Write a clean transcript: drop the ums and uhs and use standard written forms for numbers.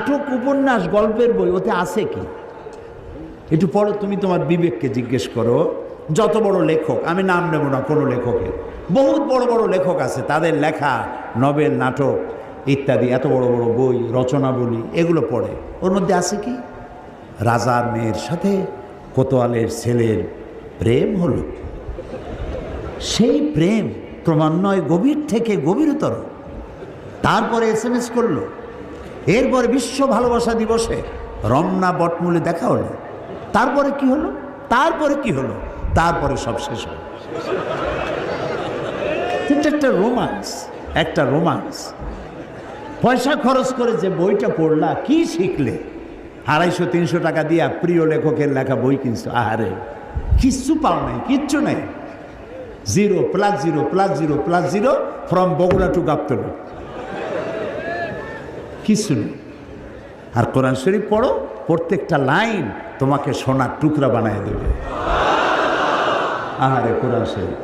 নাটক, উপন্যাস, গল্পের বই, ওতে আছে কি? একটু পরে তুমি তোমার বিবেককে জিজ্ঞেস করো। যত বড় লেখক, আমি নাম নেব না কোনো লেখকের, বহুত বড় বড় লেখক আছে, তাদের লেখা নভেল, নাটক ইত্যাদি, এত বড় বড় বই, রচনাবলী, এগুলো পড়ে, ওর মধ্যে আছে কি? রাজার মেয়ের সাথে কোতোয়ালের ছেলের প্রেম হলো, সেই প্রেম ক্রমান্বয়ে গভীর থেকে গভীরতর, তারপরে SMS করলো, এরপরে বিশ্ব ভালোবাসা দিবসে রমনা বটমূলে দেখা হলো, তারপরে কি হলো? তারপরে কি হলো? তারপরে সব শেষ হলো। এটা একটা রোমান্স, একটা রোমান্স। পয়সা খরচ করে যে বইটা পড়লা, কি শিখলে? 250-300 টাকা দিয়া প্রিয় লেখকের লেখা বই কিনছো, আহারে কিচ্ছু পাও নাই, কিচ্ছু নাই। 0 + 0 + 0 + 0 ফ্রম বগুড়া টু গাবতলী, কিছু নেই। আর কোরআন শরীফ পড়ো, প্রত্যেকটা লাইন তোমাকে সোনার টুকরা বানায় দেবে। আহারে কোরআন শরীফ।